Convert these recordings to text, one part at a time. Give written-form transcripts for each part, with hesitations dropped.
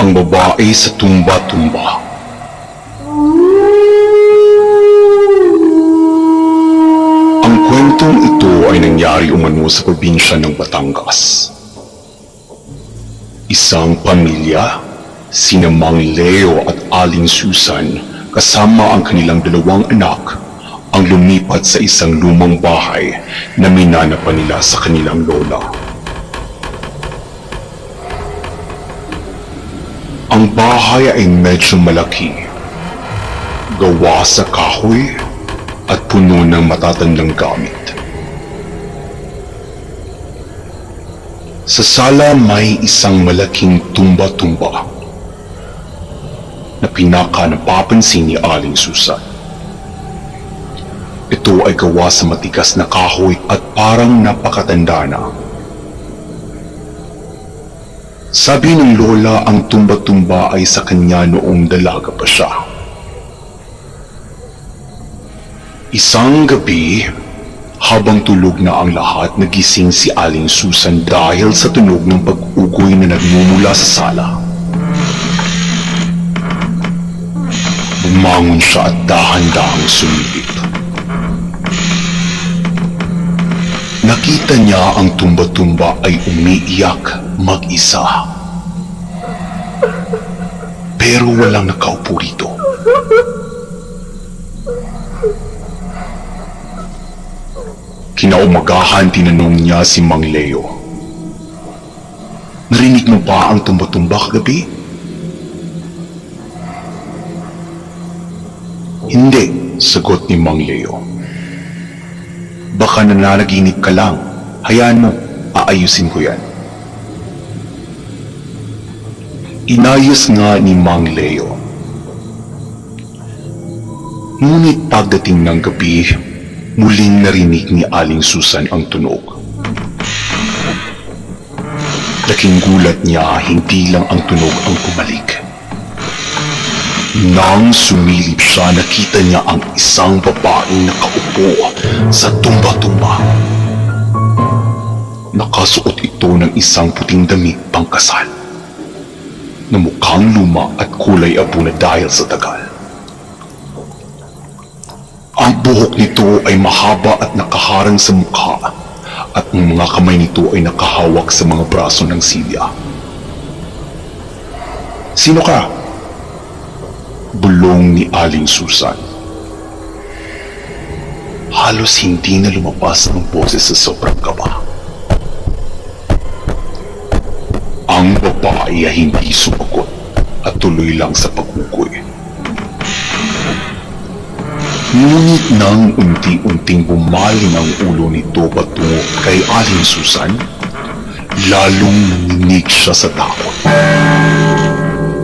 Ang babae sa tumba-tumba. Ang kwentong ito ay nangyari umano sa probinsya ng Batangas. Isang pamilya, sina Mang Leo at Aling Susan, kasama ang kanilang dalawang anak, ang lumipat sa isang lumang bahay na minana pa nila sa kanilang lola. Ang bahay ay medyo malaki, gawa sa kahoy at puno ng matatandang gamit. Sa sala may isang malaking tumba-tumba na pinaka-napapansin ni Aling Susan. Ito ay gawa sa matigas na kahoy at parang napakatanda na. Sabi ng lola, ang tumba-tumba ay sa kanya noong dalaga pa siya. Isang gabi, habang tulog na ang lahat, nagising si Aling Susan dahil sa tunog ng pag-ugoy na nagmumula sa sala. Bumangon siya at dahan-dahang sumilip. Nakita niya ang tumba-tumba ay umiiyak mag-isa. Pero walang nakaupo rito. Kinaumagahan, tinanong niya si Mang Leo. Narinig mo ba ang tumba-tumba kagabi? Hindi, sagot ni Mang Leo. Baka nananaginip ka lang. Hayaan mo, aayusin ko yan. Inayos nga ni Mang Leo. Ngunit pagdating ng gabi, muling narinig ni Aling Susan ang tunog. Laking gulat niya, hindi lang ang tunog ang bumalik. Nang sumilip siya, nakita niya ang isang babaeng nakaupo sa tumba-tumba. Nakasuot ito ng isang puting damit pangkasal na mukhang luma at kulay abo na dahil sa tagal. Ang buhok nito ay mahaba at nakaharang sa mukha at ang mga kamay nito ay nakahawak sa mga braso ng silya. Sino ka? Bulong ni Aling Susan. Halos hindi na lumabas ang boses sa sobrang kaba. Ang babae ay hindi sumagot at tuloy lang sa pag-ugoy. Ngunit nang unti-unting bumaling ang ulo nito patungo kay Aling Susan, lalong nanginig siya sa takot.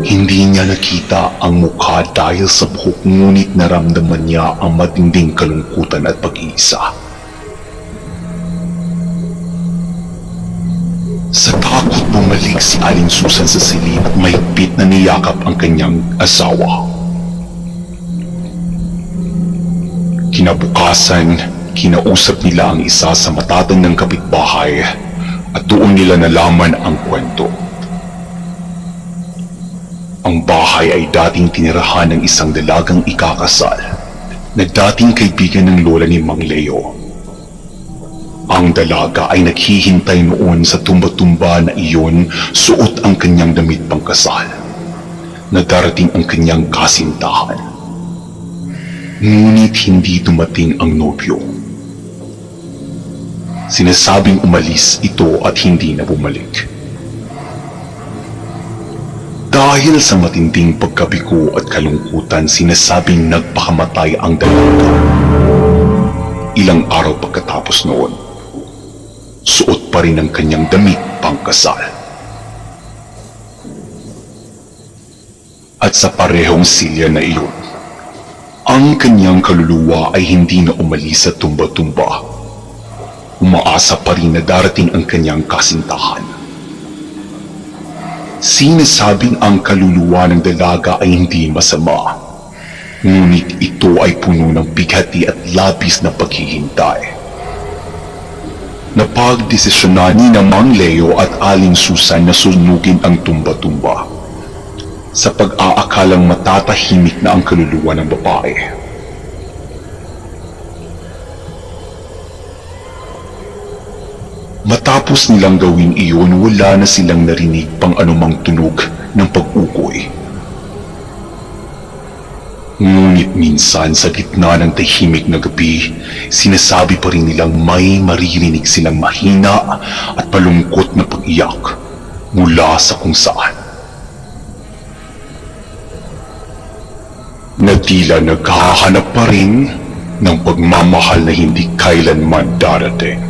Hindi niya nakita ang mukha dahil sa buhok, ngunit naramdaman niya ang matinding kalungkutan at pag-iisa. Sa takot, bumalik si Aling Susan sa silid at mahigpit na niyakap ang kanyang asawa. Kinabukasan, kinausap nila ang isa sa matatandang kapitbahay at doon nila nalaman ang kwento. Ang bahay ay dating tinirahan ng isang dalagang ikakasal na dating kaibigan ng lola ni Mang Leo. Ang dalaga ay naghihintay noon sa tumba-tumba na iyon, suot ang kanyang damit pangkasal, na darating ang kanyang kasintahan. Ngunit hindi dumating ang nobyo. Sinasabing umalis ito at hindi na bumalik. Dahil sa matinding pagkabigo at kalungkutan, sinasabing nagpakamatay ang dalaga. Ilang araw pagkatapos noon, suot pa rin ang kanyang damit pangkasal. At sa parehong silya na iyon, ang kanyang kaluluwa ay hindi na umalis sa tumba-tumba. Umaasa pa rin na darating ang kanyang kasintahan. Sinasabing ang kaluluwa ng dalaga ay hindi masama, ngunit ito ay puno ng bighati at labis na paghihintay. Napagdesisyonan ni Mang Leo at Aling Susan na sunugin ang tumba-tumba sa pag-aakalang matatahimik na ang kaluluwa ng babae. Matapos nilang gawin iyon, wala na silang narinig pang anumang tunog ng pag-ukoy. Ngunit minsan sa gitna ng tahimik na gabi, sinasabi pa rin nilang may maririnig silang mahina at palungkot na pag-iyak mula sa kung saan. Na tila naghahanap pa rin ng pagmamahal na hindi kailanman darating.